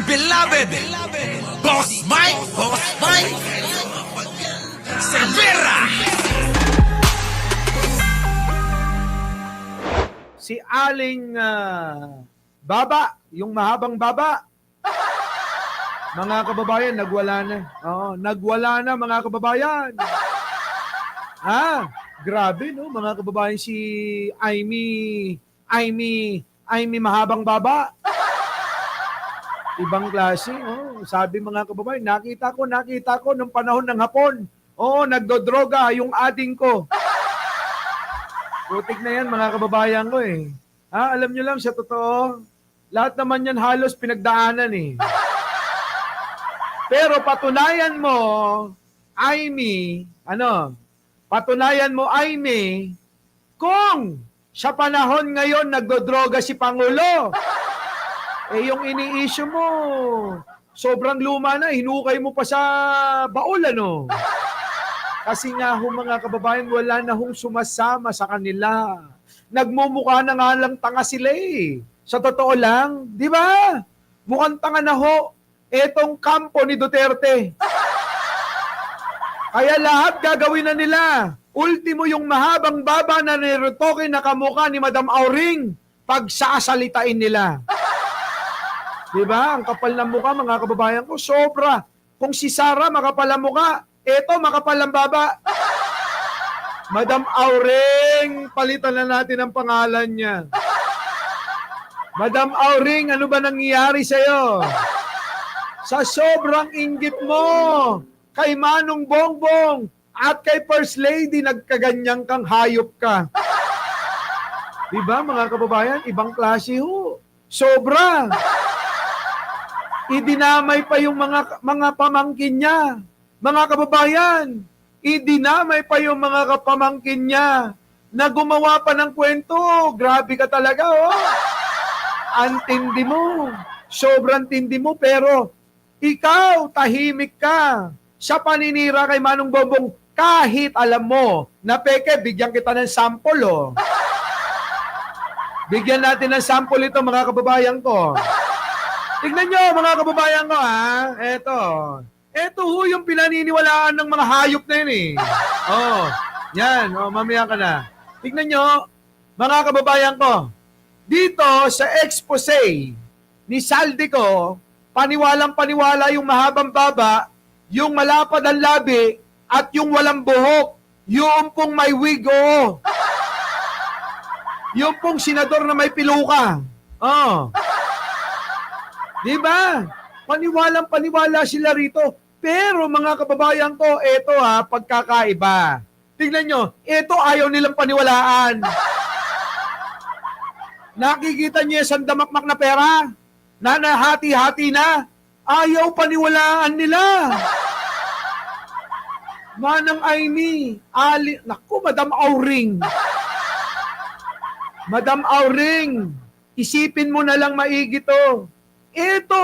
dear beloved, Boss Mike Cervera. Si Aling Baba, yung mahabang baba. Mga kababayan, nagwala na. Oo, nagwala na mga kababayan. Grabe no, mga kababayan, si Aimee mahabang baba. Ibang klase, oh. Sabi mga kababayan, nakita ko nung panahon ng hapon. Oo, nagdodroga yung ading ko. Putik na yan mga kababayan ko eh. Alam nyo lang sa totoo, lahat naman yan halos pinagdaanan eh. Pero patunayan mo, Aimee, patunayan mo, Aimee, kung sa panahon ngayon nagdodroga si Pangulo, yung ini-issue mo, sobrang luma na, hinukay mo pa sa baul, Kasi nga mga kababayan, wala na hong sumasama sa kanila. Nagmumukha na nga lang tanga sila eh. Sa totoo lang, di ba? Mukhang tanga na ho etong kampo ni Duterte. Kaya lahat gagawin na nila. Ultimo yung mahabang baba na nirutoke na kamukha ni Madam Auring, pagsasalitain nila. Di ba? Ang kapal ng mukha, mga kababayan ko, sobra. Kung si Sara makapal ang mukha, eto makapal ang baba. Madam Auring, palitan na natin ang pangalan niya. Madam Auring, ano ba nangyayari sa'yo? Sa sobrang inggit mo kay Manong Bongbong at kay First Lady, nagkaganyang kang hayop ka. Diba mga kababayan? Ibang klase ho. Sobra. Idinamay pa yung mga pamangkin niya. Mga kababayan, idinamay pa yung mga kapamangkin niya na gumawa pa ng kwento. Grabe ka talaga, oh. Ang tindi mo. Sobrang tindi mo, pero ikaw, tahimik ka. Sa paninira kay Manong Bongbong, kahit alam mo na peke, bigyan kita ng sample, oh. Bigyan natin ng sample ito, mga kababayan ko. Tignan nyo, mga kababayan ko, Ito ho yung pinaniniwalaan ng mga hayop na yun, eh. Oh, yan, mamaya ka na. Tignan nyo, mga kababayan ko. Dito sa expose ni Saldico, paniwalang-paniwala yung mahabang baba, yung malapad ang labi, at yung walang buhok. Yung pong may wig, oh. Yung pong senador na may piluka. Oh. Diba? Paniwalang-paniwala sila rito. Pero mga kababayan ko, eto pagkakaiba. Tingnan nyo, eto ayaw nilang paniwalaan. Nakikita niyo yung sandamakmak na pera? Na nahati-hati na? Ayaw paniwalaan nila. Manang Aimee, naku, Madam Auring. Madam Auring, isipin mo na lang maigi to. Ito,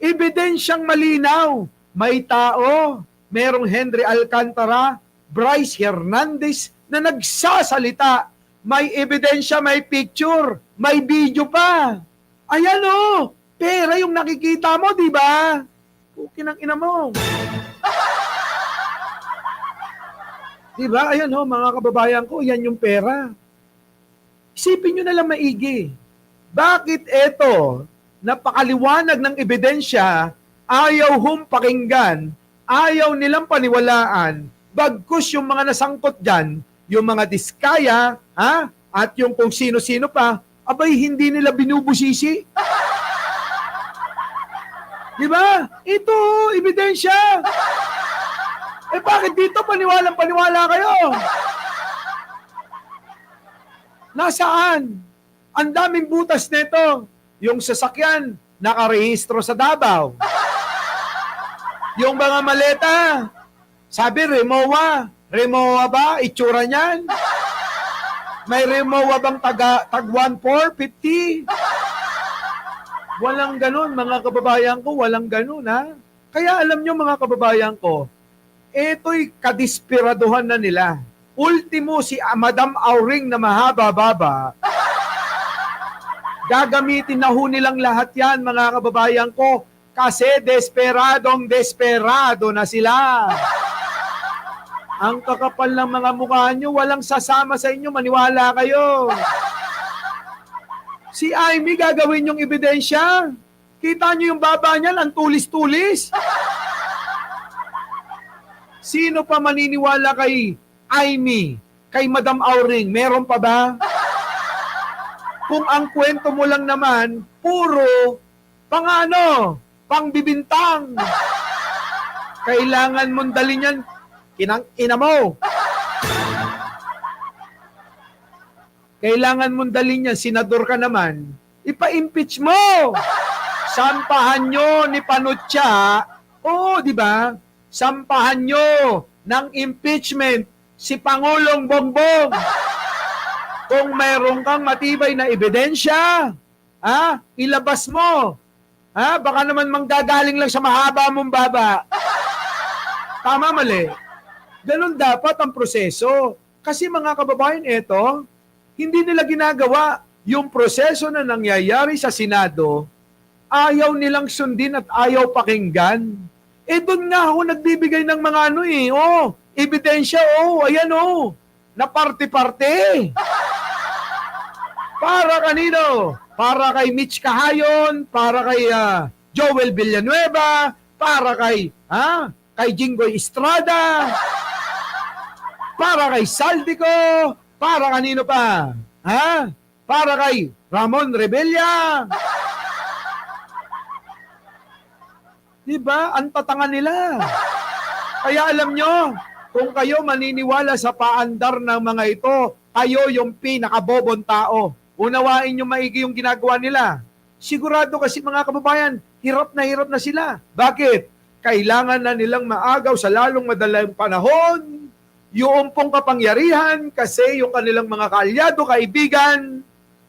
ebidensyang malinaw. May tao, merong Henry Alcantara, Bryce Hernandez na nagsasalita. May ebidensya, may picture, may video pa. Ayan o, pera yung nakikita mo, di ba? Pukin ang ina mo. Di ba? Ayan o, mga kababayan ko, yan yung pera. Isipin nyo na lang maigi. Bakit eto, napakaliwanag ng ebidensya, ayaw pakinggan, ayaw nilang paniwalaan, bagkus yung mga nasangkot dyan, yung mga diskaya, at yung kung sino-sino pa, abay hindi nila binubusisi. Di ba? Ito, ebidensya. Bakit dito paniwalang-paniwala kayo? Nasaan? Ang daming butas nito. Yung sasakyan, nakarehistro sa Davao. Yung mga maleta, sabi Rimowa. Rimowa ba? Itsura niyan? May Rimowa bang tag 1,450? Walang ganun, mga kababayan ko. Walang ganun, Kaya alam nyo, mga kababayan ko, ito'y kadispiraduhan na nila. Ultimo si Madam Auring na mahaba-baba. Gagamitin na ho nilang lahat yan, mga kababayan ko, kasi desperado na sila. Ang kakapal ng mga mukha nyo, walang sasama sa inyo, maniwala kayo. Si Amy, gagawin yung ebidensya. Kita nyo yung baba niyan, ang tulis-tulis. Sino pa maniniwala kay Amy, kay Madam Auring? Meron pa ba? Kung ang kwento mo lang naman, puro pangbibintang. Kailangan mong dalhin yan, ina mo. Kailangan mong dalhin yan, senador ka naman, ipa-impeach mo. Sampahan nyo ni Panutya, di ba? Sampahan nyo ng impeachment si Pangulong Bongbong. Kung mayroon kang matibay na ebidensya, ilabas mo. Baka naman manggagaling lang sa mahaba mong baba. Tama, mali. Ganun dapat ang proseso. Kasi mga kababayan, hindi nila ginagawa yung proseso na nangyayari sa Senado, ayaw nilang sundin at ayaw pakinggan. Doon nga ako nagbibigay ng mga ebidensya, ayan na parte-parte. Para kanino? Para kay Mitch Kahayon, para kay Joel Villanueva, para kay Jinggoy Estrada, para kay Saldico, para kanino pa? Para kay Ramon Rebella. Diba? Ang tatanga nila. Kaya alam nyo, kung kayo maniniwala sa paandar ng mga ito, kayo yung pinakabobong tao. Unawain nyo maigi yung ginagawa nila. Sigurado kasi mga kababayan, hirap na sila. Bakit? Kailangan na nilang maagaw sa lalong madalang panahon yung pong kapangyarihan kasi yung kanilang mga kaalyado, kaibigan,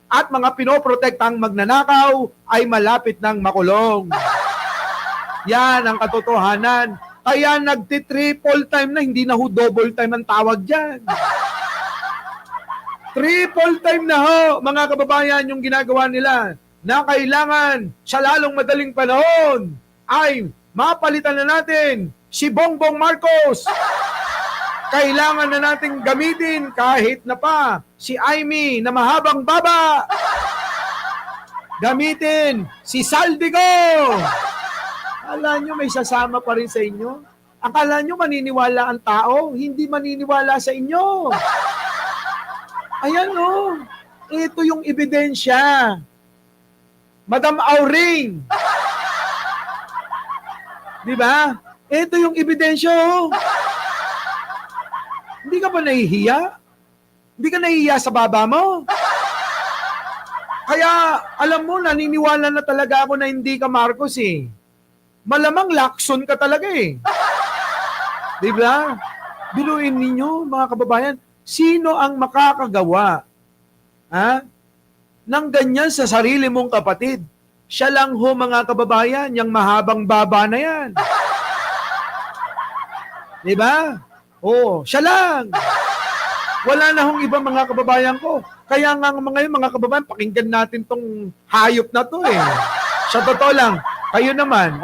at mga pinoprotektang magnanakaw ay malapit ng makulong. Yan ang katotohanan. Kaya nagti-triple time na, hindi na double time ang tawag dyan. Triple time na mga kababayan, yung ginagawa nila na kailangan sa lalong madaling panahon ay mapalitan na natin si Bongbong Marcos. Kailangan na natin gamitin kahit na pa si Amy na mahabang baba. Gamitin si Saldico. Akala nyo may sasama pa rin sa inyo? Akala nyo maniniwala ang tao? Hindi maniniwala sa inyo. Ayan ito yung ebidensya. Madam Auring. Di ba? Ito yung ebidensya. Hindi ka ba nahihiya? Hindi ka nahihiya sa baba mo? Kaya, alam mo, naniniwala na talaga ako na hindi ka Marcos Malamang lakson ka talaga Di ba? Biluin ninyo, mga kababayan, sino ang makakagawa ng ganyan sa sarili mong kapatid? Siya lang mga kababayan, yung mahabang baba na yan. Di ba? Siya lang. Wala na ibang mga kababayan ko. Kaya nga ngayon, mga kababayan, pakinggan natin tong hayop na to Sa totoo lang, kayo naman,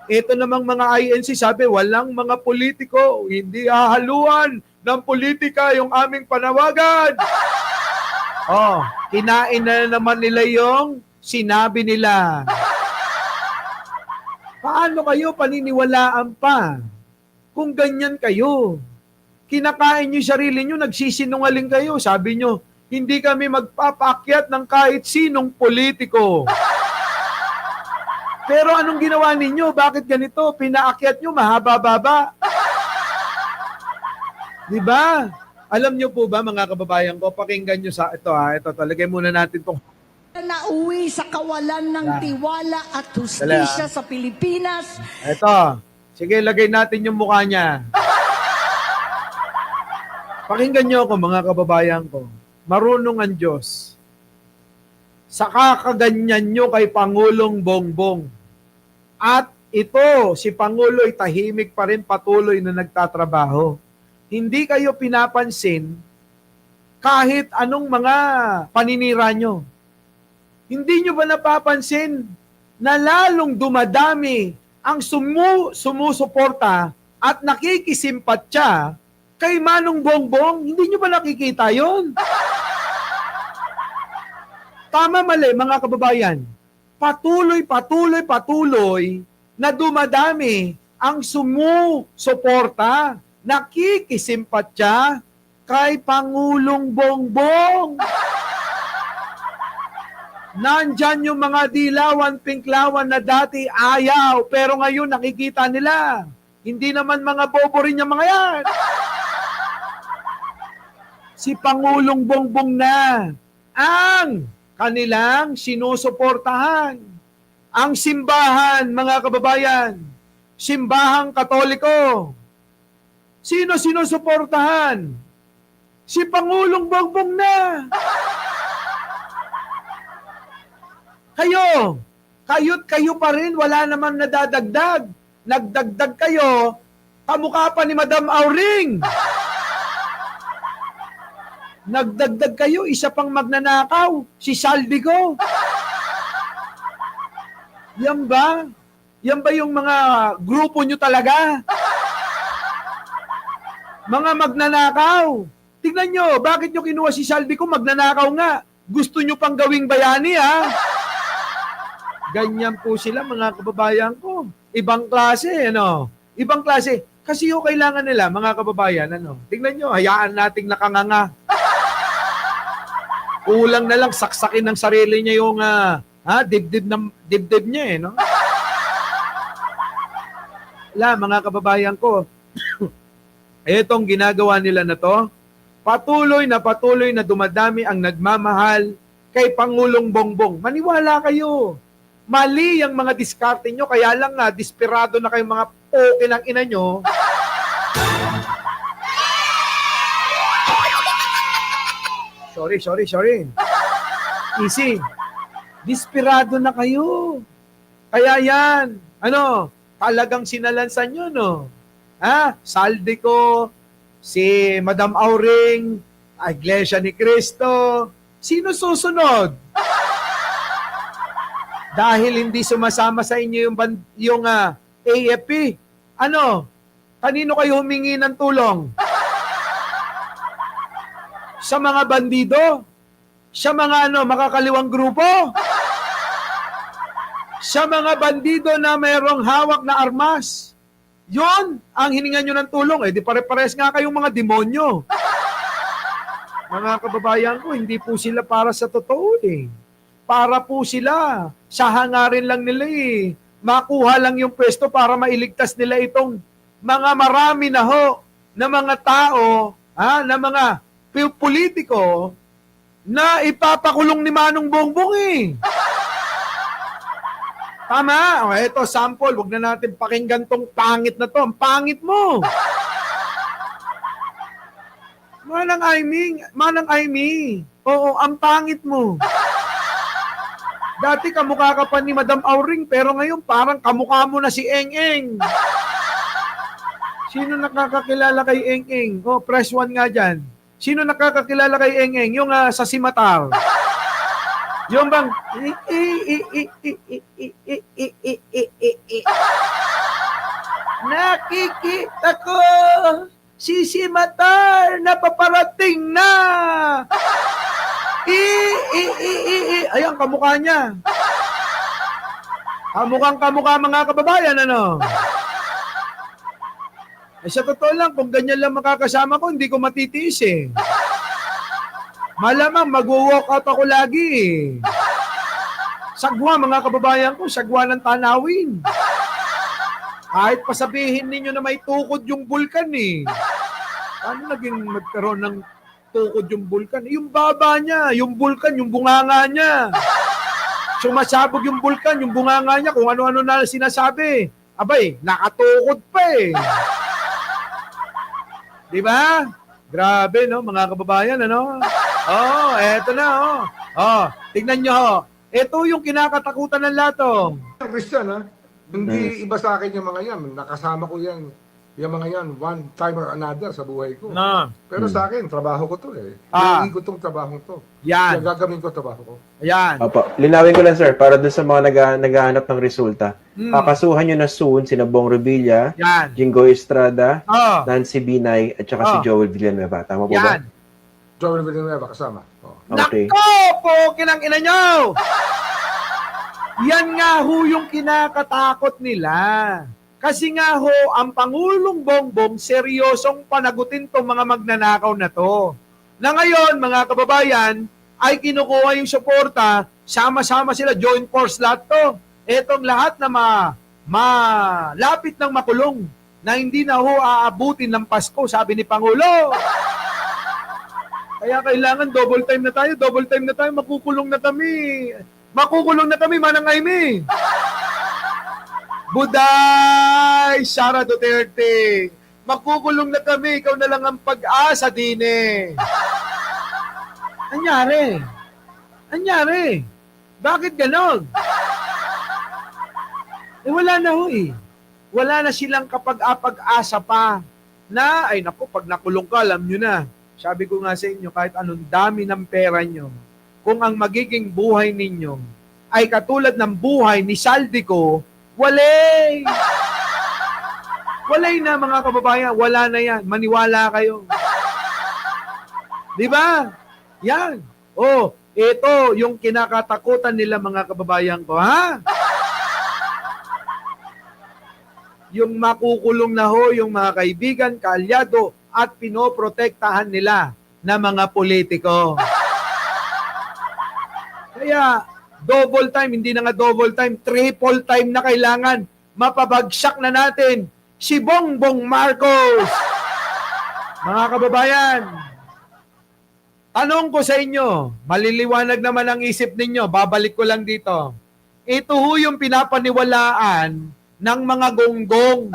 ito namang mga INC sabi, walang mga politiko, hindi hahaluan ng politika yung aming panawagan. Kinain na naman nila yung sinabi nila. Paano kayo paniniwalaan pa kung ganyan kayo? Kinakain nyo yung sarili nyo, nagsisinungaling kayo. Sabi nyo, hindi kami magpapaakyat ng kahit sinong politiko. Pero anong ginawa ninyo? Bakit ganito? Pinaakyat nyo, mahaba-baba. Diba? Alam nyo po ba, mga kababayan ko, pakinggan nyo sa ito ito, talagay muna natin itong nauwi sa kawalan ng tiwala at hustisya sa Pilipinas. Ito. Sige, lagay natin yung mukha niya. Pakinggan nyo ako, mga kababayan ko. Marunong ang Diyos. Sa kakaganyan nyo kay Pangulong Bongbong. At ito, si Pangulo ay tahimik pa rin, patuloy na nagtatrabaho. Hindi kayo pinapansin kahit anong mga paninira nyo. Hindi nyo ba napapansin na lalong dumadami ang sumusuporta at nakikisimpatya kay Manong Bongbong? Hindi nyo ba nakikita yon? Tama mali, mga kababayan. Patuloy na dumadami ang sumusuporta, nakikisimpatya kay Pangulong Bongbong. Nandyan yung mga dilawan, pinklawan na dati ayaw, pero ngayon nakikita nila. Hindi naman mga bobo rin yung mga yan. Si Pangulong Bongbong na ang kanilang sinusuportahan. Ang simbahan, mga kababayan, simbahang Katoliko. Sino sinusuportahan? Si Pangulong Bongbong na. Kayo pa rin, wala namang nadadagdag. Nagdagdag kayo, kamukha pa ni Madam Auring. Nagdagdag kayo, isa pang magnanakaw, si Saldico. Yan ba? Yan ba yung mga grupo nyo talaga? Mga magnanakaw. Tignan nyo, bakit nyo kinuha si Saldico? Magnanakaw nga. Gusto nyo pang gawing bayani, ha? Ganyan po sila, mga kababayan ko. Ibang klase, ano? Ibang klase. Kasi yung kailangan nila, mga kababayan, ano? Tingnan nyo, hayaan nating nakanganga. Kulang na lang saksakin ng sarili niya yung dibdib niya, eh, no? Wala, mga kababayan ko. Etong ginagawa nila na to, patuloy na dumadami ang nagmamahal kay Pangulong Bongbong. Maniwala kayo. Mali ang mga diskarte nyo, kaya lang nga, desperado na kayong mga poke ng ina nyo. Sorry. Easy. Desperado na kayo. Kaya yan, talagang sinalansan nyo, no? Saldico, si Madam Auring, Iglesia ni Cristo, sino susunod? Dahil hindi sumasama sa inyo yung AFP. Kanino kayo humingi ng tulong? Sa mga bandido? Sa mga makakaliwang grupo? Sa mga bandido na mayroong hawak na armas? Yon ang hiningan nyo ng tulong. Di pare-pares nga kayong mga demonyo. Mga kababayan ko, hindi po sila para sa totoo, eh. Para po sila, sa hangarin lang nila, eh. Makuha lang yung pwesto para mailigtas nila itong mga marami na mga tao, na mga politiko na ipapakulong ni Manong Bongbong, eh. Tama. Ito, sample. Huwag na natin pakinggan tong pangit na to. Ang pangit mo. Manang Aimee. Oo, ang pangit mo. Dati kamukha ka pa ni Madam Auring, pero ngayon parang kamukha mo na si Eng-Eng. Sino nakakakilala kay Eng-Eng? Press 1 nga dyan. Sino nakakakilala kay Eng-Eng? Yung sa Simatar. Yung bang... Nakikita ko si Simatar na paparating na. Ayan, kamukha niya. Kamukha mga kababayan, sa totoo lang, kung ganyan lang makakasama ko, hindi ko matitiis, eh. Malamang mag-walk out ako lagi, eh. Sagwa, mga kababayan ko, sagwa ng tanawin. Kahit pasabihin ninyo na may tukod yung bulkan, eh. Paano naging magkaroon ng tukod yung bulkan? Yung baba niya, yung bulkan, yung bunganga niya. Sumasabog yung bulkan, yung bunganga niya, kung ano-ano na sinasabi. Abay, nakatukod pa, eh. Di ba? Grabe, no, mga kababayan, eto na, tignan nyo, ito yung kinakatakutan ng lahat, Christian, hindi iba sa akin yung mga yan. Nakasama ko yan. Yung mga yan, one time or another sa buhay ko. Na. Pero sa akin, trabaho ko to eh. Ah. Hindi ko tong trabaho to. Yan. Kaya gagawin ko trabaho ko. Ayan. Opo. Linawin ko lang, sir, para dun sa mga naghahanap ng resulta. Kakasuhan nyo na soon sina Bong Revilla, Yan. Jingo Estrada, Oh. Nancy Binay, at saka si Joel Villanueva. Tama po ba? Yan. Joel Villanueva kasama. Oh. Okay. Nako po, kinang ina nyo! Yan nga ho yung kinakatakot nila. Kasi nga ho, ang Pangulong Bongbong, seryosong panagutin tong mga magnanakaw na to. Na ngayon, mga kababayan, ay kinukuha yung suporta, sama-sama sila, joint force lahat to. Etong lahat na malapit ng makulong, na hindi na ho aabutin ng Pasko, sabi ni Pangulo. Kaya kailangan double time na tayo, makukulong na kami. Makukulong na kami, Manang Aimee. Buday, Sara Duterte. Makukulong na kami, ikaw na lang ang pag-asa din eh. Anyari? Bakit ganon? Wala na ho eh. Wala na silang kapag-asa pa na, ay naku, pag nakulong ka, alam nyo na. Sabi ko nga sa inyo, kahit anong dami ng pera nyo, kung ang magiging buhay ninyo ay katulad ng buhay ni Saldico, walay na mga kababayan, wala na yan. Maniwala kayo. Di ba? Yan. Oh, ito yung kinakatakutan nila mga kababayan ko, ha? Yung makukulong na ho, yung mga kaibigan, kaalyado, at pinoprotektahan nila na mga politiko. Kaya, double time, hindi na nga double time, triple time na kailangan. Mapabagsak na natin si Bongbong Marcos. Mga kababayan, tanong ko sa inyo, maliliwanag naman ang isip ninyo, babalik ko lang dito. Ito ho yung pinapaniwalaan ng mga gonggong.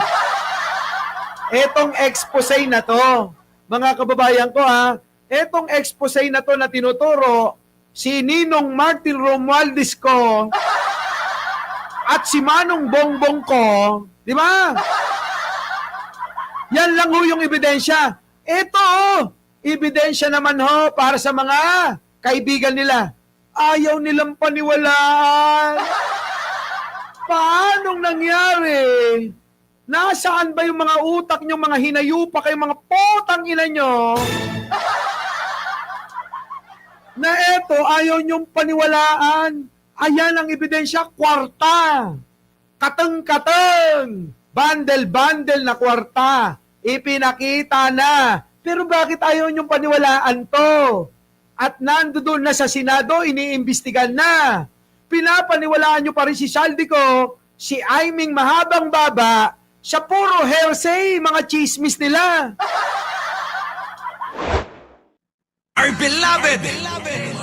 Etong expose na to, mga kababayan ko ha, etong expose na to na tinuturo, si Ninong Martin Romualdez ko at si Manong Bongbong ko, di ba? Yan lang ho yung ebidensya. Ito, ebidensya naman ho para sa mga kaibigan nila. Ayaw nilang paniwalaan. Paanong nangyari? Nasaan ba yung mga utak nyo, mga hinayupa kayo, mga potang ina nyo? Na eto, ayaw nyong paniwalaan. Ayan ang ebidensya, kwarta. Kateng-kateng. Bandel-bandel na kwarta. Ipinakita na. Pero bakit ayaw nyong paniwalaan to? At nandoon na sa Senado, iniimbestigan na. Pinapaniwalaan nyo pa rin si Saldico, si Aiming mahabang baba, sa puro hearsay, mga chismis nila. Our beloved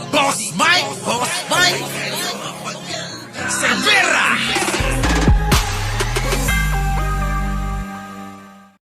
Boss Mike, Boss Mike,